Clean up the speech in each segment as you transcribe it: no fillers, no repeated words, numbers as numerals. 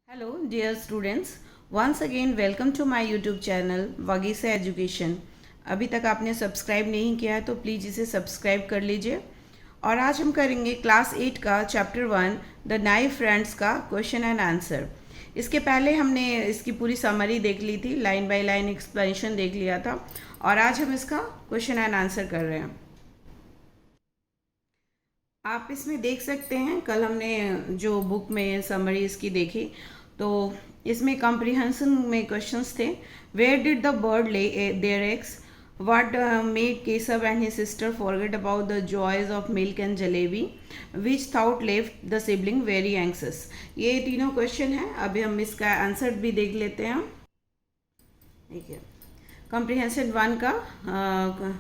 Hello dear students, once again welcome to my YouTube channel Vagisa education. अभी तक आपने subscribe नहीं किया है तो प्लीज़ इसे सब्सक्राइब कर लीजिए। और आज हम करेंगे क्लास 8 का चैप्टर 1 द नाइव फ्रेंड्स का क्वेश्चन एंड आंसर। इसके पहले हमने इसकी पूरी समरी देख ली थी, लाइन बाय लाइन एक्सप्लेनेशन देख लिया था, और आज हम इसका क्वेश्चन एंड आंसर कर रहे हैं। आप इसमें देख सकते हैं, कल हमने जो बुक में समरी इसकी देखी तो इसमें कॉम्प्रिहेंशन में क्वेश्चंस थे। Where did the bird lay their eggs, what made Kesav and his sister forget about the joys of milk and jalebi, which thought left the sibling very anxious। ये तीनों question हैं। अभी हम इसका answer भी देख लेते हैं। देखिए, कॉम्प्रिहेंशन 1 का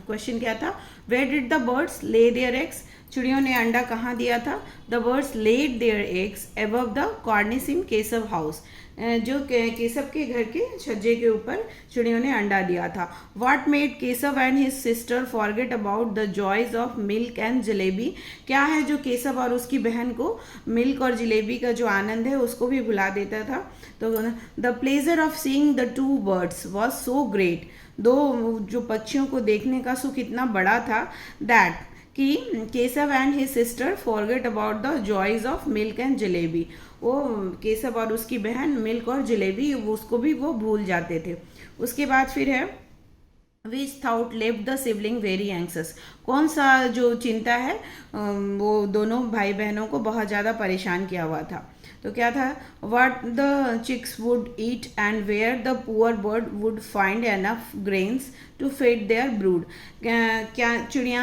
क्वेश्चन क्या था? Where did the birds lay their eggs, चिड़ियों ने अंडा कहाँ दिया था? The birds laid their eggs above the cornice in Kesav house, जो केसव के घर के छज्जे के ऊपर चिड़ियों ने अंडा दिया था। What made Keshav and his sister forget about the joys of milk and jalebi, क्या है जो केसव और उसकी बहन को मिल्क और जलेबी का जो आनंद है उसको भी भुला देता था? तो the pleasure of seeing the two birds was so great, दो जो पक्षियों को देखने का सुख इतना बड़ा था, दैट कि Keshav and his sister forget about the joys of milk and jalebi, वो केसव और उसकी बहन मिल्क और जलेबी उसको भी वो भूल जाते थे। उसके बाद फिर है which thought left the sibling very anxious, कौन सा जो चिंता है वो दोनों भाई बहनों को बहुत ज़्यादा परेशान किया हुआ था। तो क्या था? What the chicks would eat and where the poor bird would find enough grains to fed their brood, क्या चिड़िया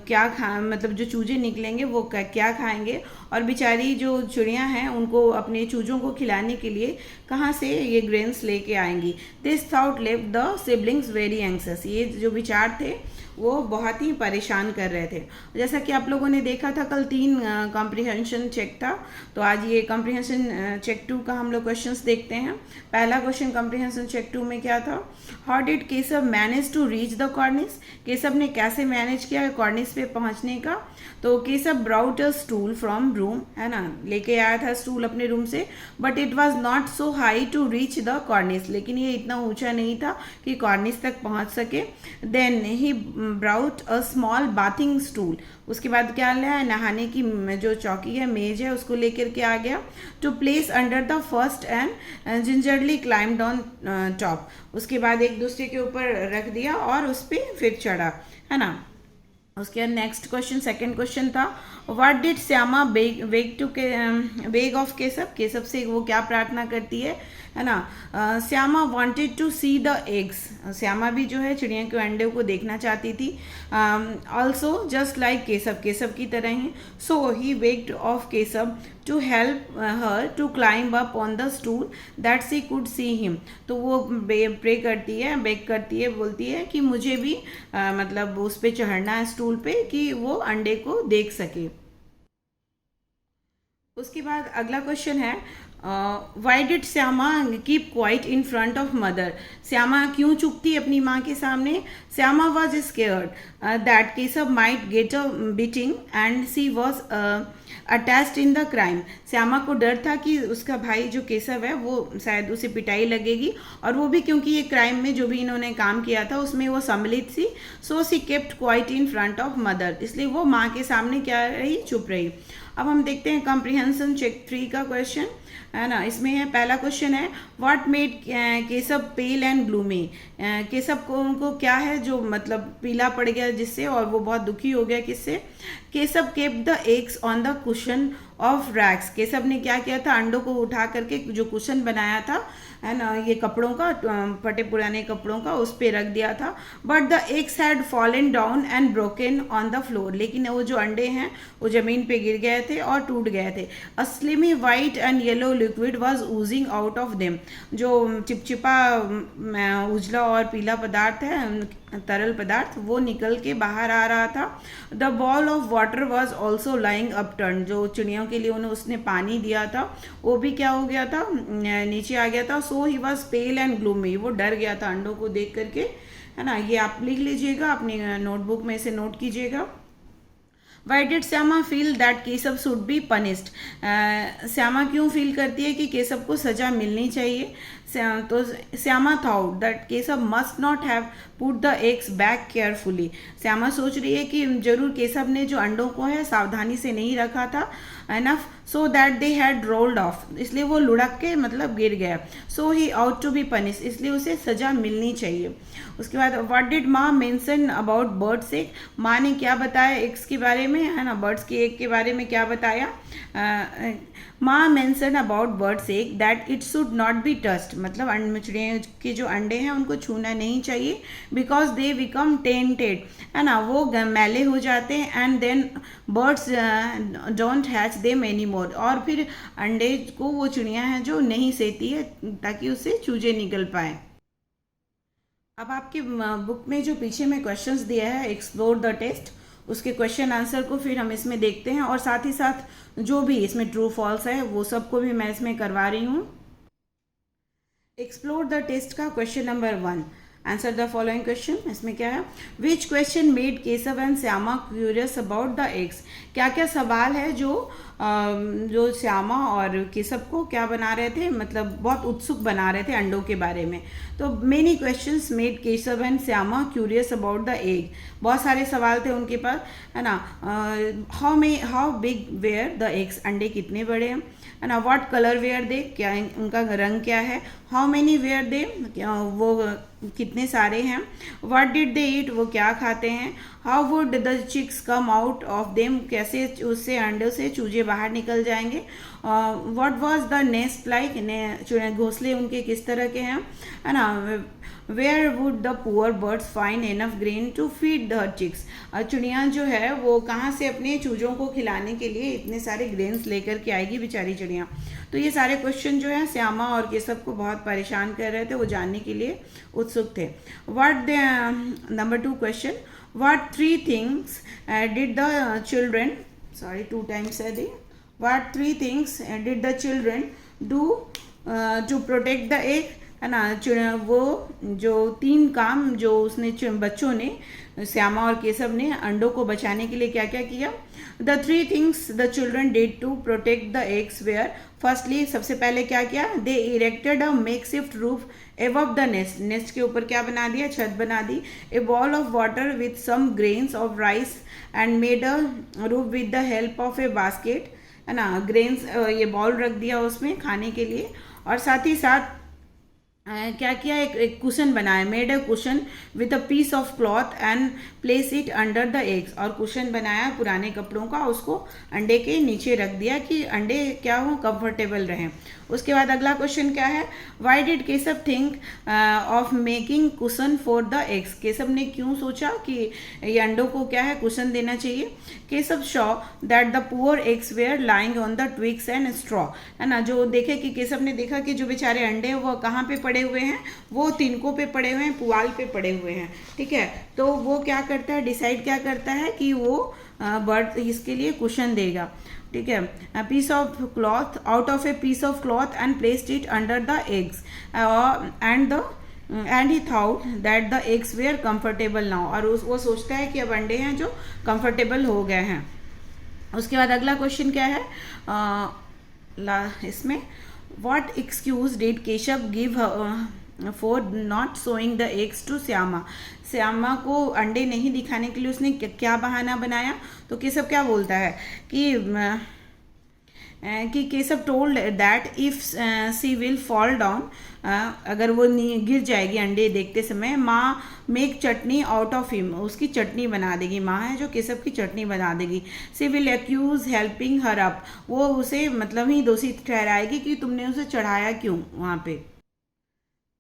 क्या खा मतलब जो चूजे निकलेंगे वो क्या खाएंगे, और बेचारी जो चिड़िया हैं उनको अपने चूजों को खिलाने के लिए कहाँ से ये ग्रेन्स लेके आएंगी। This thought left the siblings very एंक्सस, ये जो विचार थे वो बहुत ही परेशान कर रहे थे। जैसा कि आप लोगों ने देखा था कल 3 कॉम्प्रिहेंशन चेक था, तो आज ये कॉम्प्रिहेंशन चेक 2 का हम लोग क्वेश्चंस देखते हैं। पहला क्वेश्चन कॉम्प्रिहेंशन चेक 2 में क्या था? How did Kesav manage to reach the cornice, Kesav ने कैसे मैनेज किया कॉर्निस पे पहुंचने का? तो Kesav brought a stool from room, है ना, लेके आया था स्टूल अपने रूम से, but it was not so high to reach the cornice, लेकिन ये इतना ऊंचा नहीं था कि कॉर्निस तक पहुंच सके। Then he brought a small bathing stool, उसके बाद क्या लाया? नहाने की जो चौकी है, मेज है, उसको लेकर के आ गया। To place under the first and gingerly climbed on top, उसके बाद एक दूसरे के ऊपर रख दिया और उस पर फिर चढ़ा, है ना। उसके बाद नेक्स्ट क्वेश्चन, सेकंड क्वेश्चन था what did Shyama beg of Keshav, Keshav से वो क्या प्रार्थना करती है ना। Shyama wanted to see the eggs, Shyama भी जो है चिड़िया के अंडे को देखना चाहती थी। Also just like Keshav, Keshav की तरह ही। So he begged of Keshav to help her to climb up on the stool that she could see him, तो वो प्रे करती है, बेग करती है, बोलती है कि मुझे भी मतलब उस पर चढ़ना है स्टूल पे कि वो अंडे को देख सके। उसके बाद अगला क्वेश्चन है why did Shyama keep quiet in front of mother, Shyama क्यों चुप थी अपनी माँ के सामने? Shyama was scared that Keshav might get a beating and she was attached in the crime, Shyama को डर था कि उसका भाई जो केसव है वो शायद उसे पिटाई लगेगी, और वो भी क्योंकि ये क्राइम में जो भी इन्होंने काम किया था उसमें वो सम्मिलित थी। So she kept quiet in front of mother, इसलिए वो माँ के सामने क्या रही? चुप रही। अब हम देखते हैं कॉम्प्रिहेंशन चेक 3 का क्वेश्चन, है ना। इसमें है पहला क्वेश्चन है what made Keshav pail and gloomy, Keshav को उनको क्या है जो मतलब पीला पड़ गया जिससे, और वो बहुत दुखी हो गया किससे? Keshav kept the eggs on the cushion of rags, Keshav ने क्या किया था? अंडों को उठा करके जो कुशन बनाया था, है ना, ये कपड़ों का, फटे पुराने कपड़ों का, उस पर रख दिया था। But the eggs had fallen down and broken on the floor, लेकिन वो जो अंडे हैं वो जमीन पे गिर गए थे और टूट गए थे। A slimy white and yellow liquid was oozing out of them, जो चिपचिपा उजला और पीला पदार्थ है, तरल पदार्थ, वो निकल के बाहर आ रहा था। The ball of water was also lying upturn, जो चिड़ियों के लिए उसने पानी दिया था वो भी क्या हो गया था? नीचे आ गया था। So he was pale and gloomy, वो डर गया था अंडों को देख करके, है ना। ये आप लिख लीजिएगा, अपनी नोटबुक में से नोट कीजिएगा। Y did Shyama feel that Keshav should be punished? Shyama क्यों फील करती है कि केशव को सजा मिलनी चाहिए? तो Shyama thought that Keshav must not have put the eggs back carefully. Shyama सोच रही है कि जरूर केशव ने जो अंडों को है सावधानी से नहीं रखा था enough, so that they had rolled of, इसलिए वो लुढ़क के मतलब गिर गया। सो ही आउट टू बी पनिश, इसलिए उसे सजा मिलनी चाहिए। उसके बाद व्हाट डिड माँ मेंशन अबाउट बर्ड्स एग? माँ ने क्या बताया एग्स के बारे में, है ना, बर्ड्स के एग के बारे में क्या बताया? माँ mention about birds egg that it should not be touched, मतलब चिड़िया के जो अंडे हैं उनको छूना नहीं चाहिए, बिकॉज दे बिकम टेंटेड, है ना, वो मैले हो जाते हैं, and then birds don't hatch them any more, और फिर अंडे को वो चिड़िया हैं जो नहीं सेती है ताकि उससे चूजे निकल पाए। अब आपकी बुक में जो पीछे में क्वेश्चंस दिया है एक्सप्लोर द टेस्ट, उसके क्वेश्चन आंसर को फिर हम इसमें देखते हैं, और साथ ही साथ जो भी इसमें ट्रू फॉल्स है वो सबको भी मैं इसमें करवा रही हूँ। एक्सप्लोर द टेस्ट का question number 1, answer the following question. इसमें क्या है? Which question made Keshav and Shyama curious about the eggs? क्या क्या सवाल है जो श्यामा और केशव को क्या बना रहे थे, मतलब बहुत उत्सुक बना रहे थे अंडों के बारे में। तो many questions made Keshav and Shyama curious about the egg, बहुत सारे सवाल थे उनके पास, है ना। How big were the eggs, अंडे कितने बड़े हैं, है ना। व्हाट कलर वेयर दे, क्या उनका रंग क्या है। हाउ मेनी वेयर दे, वो कितने सारे हैं। व्हाट डिड दे ईट, वो क्या खाते हैं। How would the chicks come out of them, कैसे उससे अंडों से चूजे बाहर निकल जाएंगे। What was the nest like, घोंसले उनके किस तरह के हैं, है ना। Where would the poor birds find enough grain to feed the chicks, चिड़िया जो है वो कहाँ से अपने चूजों को खिलाने के लिए इतने सारे ग्रेन्स लेकर के आएगी बेचारी चिड़िया। तो ये सारे क्वेश्चन जो है श्यामा और केशव को बहुत परेशान कर रहे थे, वो जानने के लिए उत्सुक थे। What number 2 question, what 3 things did the children, sorry 2 times है दी, what 3 things did the children do to protect the egg, है ना। वो जो 3 काम जो उसने बच्चों ने, श्यामा और केशव ने अंडों को बचाने के लिए क्या क्या किया। The 3 things the children did to protect the eggs were, firstly सबसे पहले क्या किया, they erected a makeshift roof above the nest, nest के ऊपर क्या बना दिया, छत बना दी। A bowl of water with some grains of rice and made a roof with the help of a basket, है ना। ग्रेन्स ये बॉल रख दिया उसमें खाने के लिए, और साथ ही साथ क्या किया, एक कुशन बनाया, made a cushion with a piece of cloth and place it under the eggs, और कुशन बनाया पुराने कपड़ों का, उसको अंडे के नीचे रख दिया कि अंडे क्या हो, कंफर्टेबल रहें। उसके बाद अगला क्वेश्चन क्या है, why did Keshav think of making cushion for the eggs, Keshav ने क्यों सोचा कि ये अंडों को क्या है कुशन देना चाहिए। Keshav saw that the poor eggs were lying on the twigs and straw, है ना। जो देखे कि केशव ने देखा कि जो बेचारे अंडे हैं वो कहाँ पे पड़े हुए हैं, वो तिनकों पे पड़े हुए हैं, पुआल पे पड़े हुए हैं, ठीक है। तो वो क्या करता है, डिसाइड क्या करता है कि वो बर्ड इसके लिए कुशन देगा, ठीक है। Piece of cloth, out of a piece of cloth and placed it under the eggs and he thought that the eggs were comfortable now, और वो सोचता है कि अब अंडे हैं जो कंफर्टेबल हो गए हैं। उसके बाद अगला क्वेश्चन क्या है, इसमें what excuse did Keshav give for not showing the eggs to Shyama, Shyama को अंडे नहीं दिखाने के लिए उसने क्या बहाना बनाया। तो केशव क्या बोलता है कि Keshav told that if she will fall down, अगर वो गिर जाएगी अंडे देखते समय, माँ make chutney out of him, उसकी चटनी बना देगी, माँ है जो केशव की चटनी बना देगी। She will accuse helping her up, वो उसे मतलब ही दोषी ठहराएगी कि तुमने उसे चढ़ाया क्यों वहाँ पे।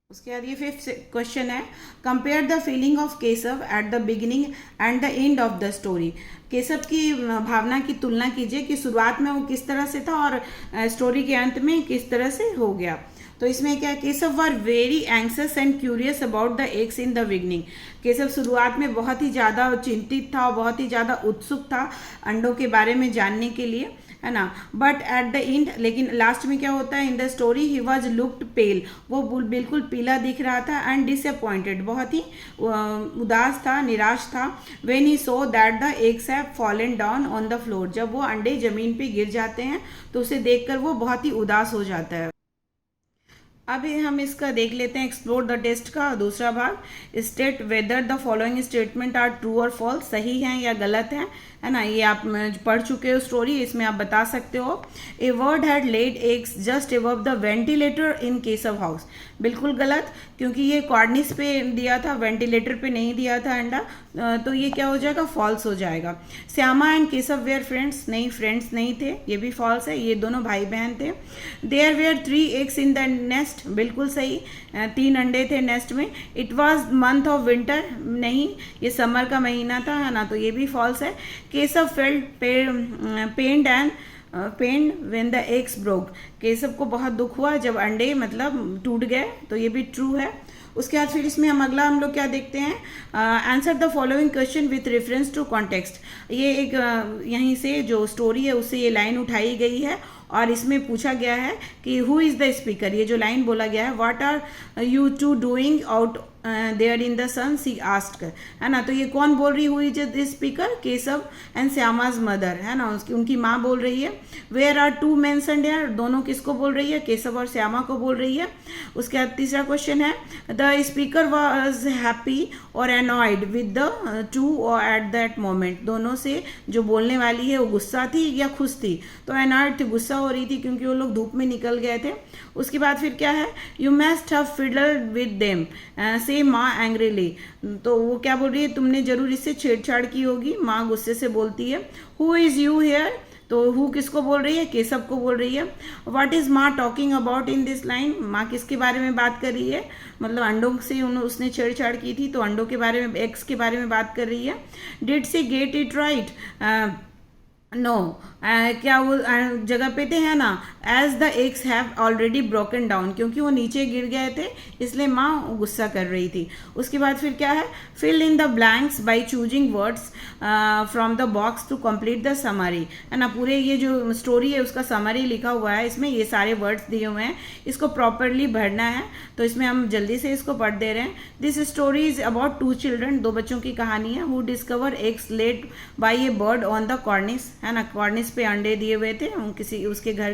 उसके बाद ये 5th क्वेश्चन है, compare the feeling of Keshav at the beginning and the end of the story, Keshav की भावना की तुलना कीजिए कि शुरुआत में वो किस तरह से था और स्टोरी के अंत में किस तरह से हो गया। तो इसमें क्या, Keshav were very anxious and curious about the eggs in the beginning, Keshav शुरुआत में बहुत ही ज़्यादा चिंतित था और बहुत ही ज़्यादा उत्सुक था अंडों के बारे में जानने के लिए, है ना। बट एट द एंड, लेकिन लास्ट में क्या होता है, in the story he was looked pale, वो बिल्कुल पीला दिख रहा था, एंड डिसअपॉइंटेड, बहुत ही उदास था, निराश था। When he so that the eggs have fallen down on the floor, जब वो अंडे जमीन पे गिर जाते हैं तो उसे देखकर वो बहुत ही उदास हो जाता है। अभी हम इसका देख लेते हैं एक्सप्लोर द टेस्ट का दूसरा भाग। State whether the following statement are true और फॉल्स, सही हैं या गलत हैं, है ना। ये आप पढ़ चुके हो स्टोरी, इसमें आप बता सकते हो। A word had laid eggs just above the ventilator in Kesav house, बिल्कुल गलत, क्योंकि ये कॉर्निस पे दिया था, वेंटिलेटर पे नहीं दिया था अंडा, तो ये क्या हो जाएगा, फॉल्स हो जाएगा। Shyama and Keshav were friends, नहीं फ्रेंड्स नहीं थे, ये भी फॉल्स है, ये दोनों भाई बहन थे। There were 3 eggs in the nest, बिल्कुल सही, 3 अंडे थे नेस्ट में। It was month of winter, नहीं, ये समर का महीना था, है ना, तो ये भी फॉल्स है। Keshav felt pained and pain when the eggs broke, Keshav को बहुत दुख हुआ जब अंडे मतलब टूट गए, तो ये भी ट्रू है। उसके बाद फिर इसमें हम लोग क्या देखते हैं, answer the following question with reference to context. ये एक यहीं से जो स्टोरी है उससे ये लाइन उठाई गई है, और इसमें पूछा गया है कि हु इज़ द स्पीकर, ये जो लाइन बोला गया है, what are you two doing out there in the sun she asked, है ना, तो ये कौन बोल रही, हुई is the speaker, Keshav and Shyama's mother, है ना, उनकी माँ बोल रही है। Where are two mentioned here, दोनों किसको बोल रही है, केशव और श्यामा को बोल रही है। उसके बाद तीसरा क्वेश्चन है, द स्पीकर वाज हैप्पी और annoyed with the two at that moment, दोनों से जो बोलने वाली है वो गुस्सा थी या खुश थी, तो एनॉयड थी, गुस्सा हो रही थी क्योंकि वो लोग धूप में निकल गए थे। उसके बाद फिर क्या है, you must have fiddled with them said माँ एंग्रीली, तो वो क्या बोल रही है, तुमने जरूर इससे छेड़छाड़ की होगी, माँ गुस्से से बोलती है। हु इज यू हेयर, तो हु किसको बोल रही है, केशव को बोल रही है। व्हाट इज माँ talking about in this line, माँ किसके बारे में बात कर रही है, मतलब अंडों से उसने छेड़छाड़ की थी, तो अंडों के बारे में, एग्स के बारे में बात कर रही है। Did she get it right, no, क्या वो जगह पे थे, है ना, as the eggs have already broken down, क्योंकि वो नीचे गिर गए थे इसलिए माँ गुस्सा कर रही थी। उसके बाद फिर क्या है, fill in the blanks by choosing words from the box to complete the summary, है ना, पूरे ये जो स्टोरी है उसका समरी लिखा हुआ है, इसमें ये सारे वर्ड्स दिए हुए हैं, इसको प्रॉपरली भरना है, तो इसमें हम जल्दी से इसको पढ़ दे रहे हैं। This story is about 2 children, 2 बच्चों की कहानी है, who discover eggs led by A bird on the कॉर्निस, है ना, कॉर्निस पे अंडे दिए हुए थे किसी उसके घर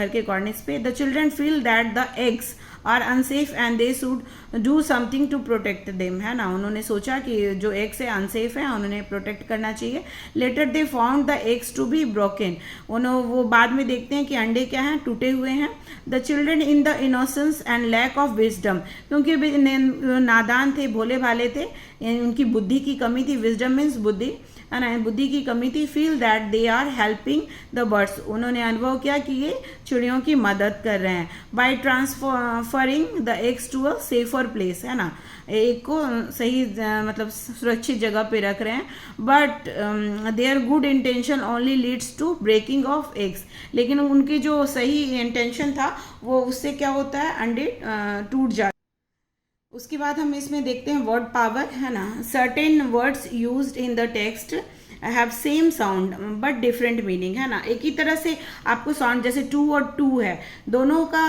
के कॉर्निस पे। The children feel that the eggs are unsafe and they should do something to protect them, है ना, उन्होंने सोचा कि जो एग्स है अनसेफ है, उन्होंने प्रोटेक्ट करना चाहिए। Later they found the eggs to be broken, वो बाद में देखते हैं कि अंडे क्या हैं, टूटे हुए हैं। The children in the innocence and lack of wisdom, क्योंकि नादान थे, भोले भाले थे, उनकी बुद्धि की कमी थी, विजडम मीन्स बुद्धि, है ना, बुद्धि की कमी थी। Feel that they are helping the birds, उन्होंने अनुभव किया कि ये चिड़ियों की मदद कर रहे हैं। By transferring the eggs to a safer place, है ना, एक को सही मतलब सुरक्षित जगह पे रख रहे हैं। But their good intention only leads to breaking of eggs, लेकिन उनकी जो सही इंटेंशन था वो उससे क्या होता है, अंडे टूट जाते। उसके बाद हम इसमें देखते हैं वर्ड पावर, है ना, certain words used in the text have same sound but different meaning, है ना, एक ही तरह से आपको साउंड, जैसे टू और टू है, दोनों का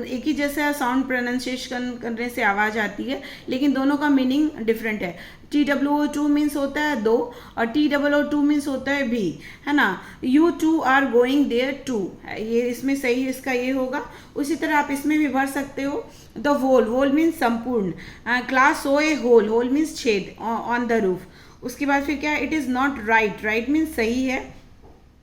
एक ही जैसा साउंड प्रोनाउंसिएशन करने से आवाज़ आती है, लेकिन दोनों का मीनिंग डिफरेंट है। TWO2 मीन्स होता है 2 और TOO2 मीन्स होता है भी, है ना। You two are going there too, ये इसमें सही इसका ये होगा। उसी तरह आप इसमें भी भर सकते हो। द होल मीन्स संपूर्ण, class so a hole means छेद ऑन द रूफ। उसके बाद फिर क्या है, it is not right means सही है।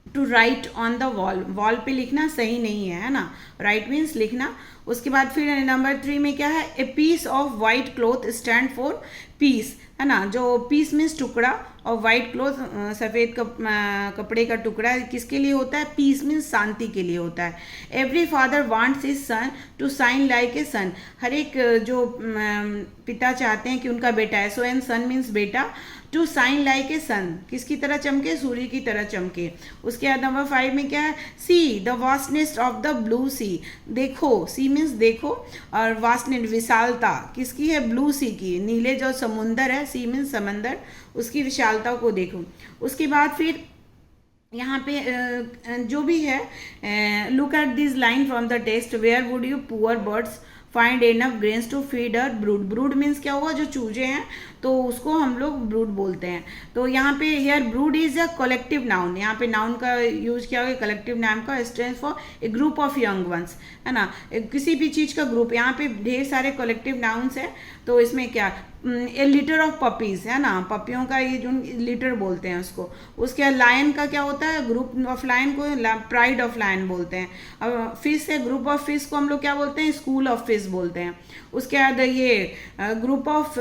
To write on the wall पे लिखना सही नहीं है ना, राइट मीन्स लिखना। उसके बाद फिर नंबर 3 में क्या है, a piece of white cloth stand for peace, है ना, जो पीस मीन्स टुकड़ा और वाइट क्लॉथ सफ़ेद कपड़े का टुकड़ा किसके लिए होता है, पीस मीन्स शांति के लिए होता है। Every father wants his son to shine like a sun, हर एक जो पिता चाहते हैं कि उनका बेटा है, सो एन सन मीन्स बेटा, to shine like a sun किसकी तरह चमके, सूर्य की तरह चमके। उसके बाद नंबर 5 में क्या है, see the vastness of the blue sea, देखो, सी मीन्स देखो, और वास्टनेस विशालता किसकी है, ब्लू सी की, नीले जो समुंदर है, सी मीन्स समंदर, उसकी विशालता को देखो। उसके बाद फिर यहाँ पे जो भी है, look at this line from the test, where would you poor birds find enough grains to feed a brood. Brood means क्या हुआ, जो चूजे हैं तो उसको हम लोग ब्रूड बोलते हैं। तो यहाँ पे here brood is a collective noun, यहाँ पे नाउन का यूज किया हुआ, कलेक्टिव नाउन का stands for a group of young ones, है ना, किसी भी चीज़ का ग्रुप। यहाँ पे ढेर सारे कलेक्टिव नाउन्स है। तो इसमें क्या, ए लिटर ऑफ पपीज, है ना, पपियों का ये जो लिटर बोलते हैं उसको। उसके बाद लायन का क्या होता है, ग्रुप ऑफ लायन को प्राइड ऑफ लायन बोलते हैं। अब फिश है, ग्रुप ऑफ फिश को हम लोग क्या बोलते हैं, स्कूल ऑफ फिश बोलते हैं। उसके बाद ये ग्रुप ऑफ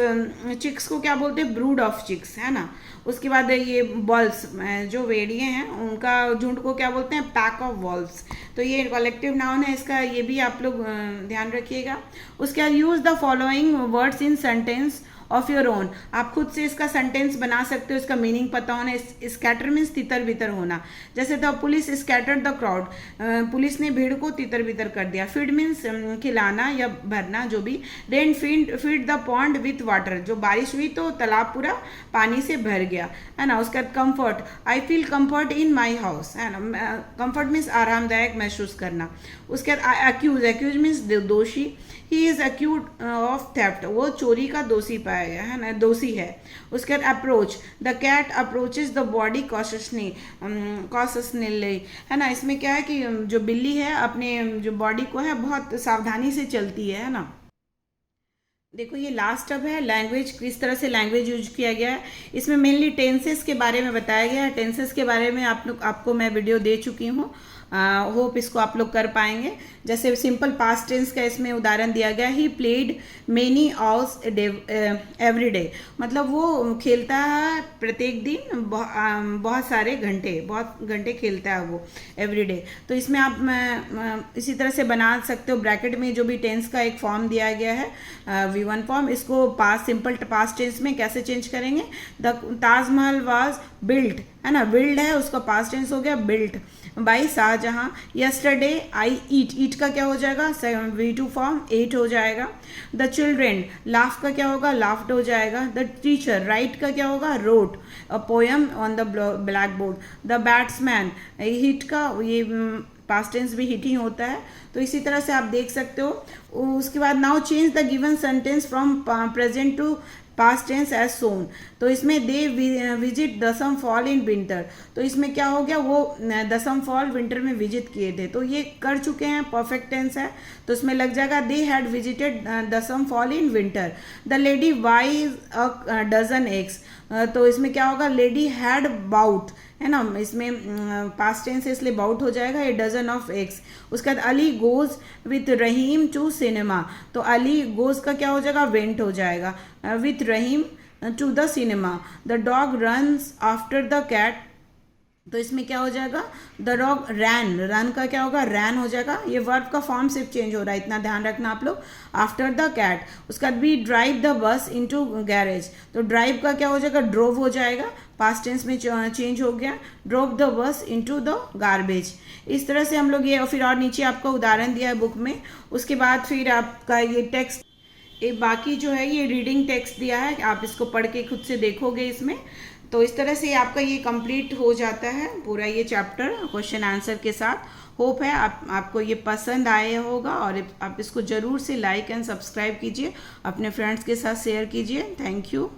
चिक्स को क्या बोलते हैं, ब्रूड ऑफ चिक्स, है ना। उसके बाद ये बॉल्स, जो वेड़िए हैं उनका झुंड को क्या बोलते हैं, पैक ऑफ वॉल्स। तो ये कलेक्टिव नाउन है, इसका ये भी आप लोग ध्यान रखिएगा। उसके बाद use the following words in sentence of your own, आप खुद से इसका सेंटेंस बना सकते हो, इसका मीनिंग पता होना। स्कैटर मीन्स तितर बितर होना, जैसे the police scattered the crowd, police ने भीड़ को तितर बितर कर दिया। फीड मीन्स खिलाना या भरना, जो भी। Rain feed the pond with water, जो बारिश हुई तो तालाब पूरा पानी से भर गया, है ना। उसके बाद comfort, I feel comfort in my house, है ना, कंफर्ट मीन्स आरामदायक महसूस करना। उसके बाद एक्यूज, एक्यूज मीन्स दोषी, he is accrued of theft, वो चोरी का दोषी पाया गया, है ना, दोषी है। उसके बाद approach, the cat approaches the body cautiously, है ना। इसमें क्या है कि जो बिल्ली है अपने जो बॉडी को है बहुत सावधानी से चलती है ना। देखो ये लास्ट अब है लैंग्वेज, किस तरह से लैंग्वेज यूज किया गया है। इसमें मेनली टेंसेस के बारे में बताया गया है। टेंसेस के बारे में आपको मैं वीडियो दे चुकी हूँ, होप इसको आप लोग कर पाएंगे। जैसे सिंपल पास्ट टेंस का इसमें उदाहरण दिया गया, he played many hours every day, मतलब वो खेलता है प्रत्येक दिन बहुत सारे घंटे, बहुत घंटे खेलता है वो एवरी डे। तो इसमें आप इसी तरह से बना सकते हो। ब्रैकेट में जो भी टेंस का एक फॉर्म दिया गया है, V1 फॉर्म, इसको पास्ट सिंपल पास्ट टेंस में कैसे चेंज करेंगे। द ताजमहल वाज बिल्ट, है ना, बिल्ड है उसका पास्ट टेंस हो गया built by Shahjahan. Yesterday I eat, eat का क्या हो जाएगा, V2 फॉर्म एट हो जाएगा। द चिल्ड्रेन, लाफ का क्या होगा, लाफ्ड हो जाएगा। द टीचर, राइट का क्या होगा, wrote a poem on the black board. The batsman, hit का ये पास्ट टेंस भी हिट ही होता है। तो इसी तरह से आप देख सकते हो। उसके बाद now change the given sentence from present to past tense as shown. तो इसमें दे विजिट दसम फॉल इन विंटर, तो इसमें क्या हो गया, वो दसम फॉल विंटर में विजिट किए थे, तो ये कर चुके हैं, परफेक्ट टेंस है। तो इसमें लग जाएगा they had visited Dassam fall in winter. The lady buys a dozen eggs, तो इसमें क्या होगा, लेडी हैड बाउट, है ना, इसमें पास्ट टेंस है इसलिए बाउट हो जाएगा, ए डजन ऑफ एग्स। उसके बाद Ali goes with Rahim to cinema, तो अली गोज का क्या हो जाएगा, वेंट हो जाएगा, with Rahim to the cinema. The dog runs after the cat, तो इसमें क्या हो जाएगा, द डॉग रैन, रन का क्या होगा, रैन हो जाएगा। ये वर्ब का फॉर्म सिर्फ चेंज हो रहा है, इतना ध्यान रखना आप लोग। आफ्टर द कैट, उसका भी drive the bus into garage, तो ड्राइव का क्या हो जाएगा, ड्रोव हो जाएगा, पास्ट टेंस में चेंज हो गया, drove the bus into the garbage. इस तरह से हम लोग ये, और फिर और नीचे आपका उदाहरण दिया है बुक में। उसके बाद फिर आपका ये टेक्स्ट, एक बाकी जो है ये रीडिंग टेक्स्ट दिया है, आप इसको पढ़ के खुद से देखोगे इसमें। तो इस तरह से आपका ये कंप्लीट हो जाता है पूरा ये चैप्टर क्वेश्चन आंसर के साथ। होप है आपको ये पसंद आया होगा, और आप इसको ज़रूर से लाइक एंड सब्सक्राइब कीजिए, अपने फ्रेंड्स के साथ शेयर कीजिए। Thank you.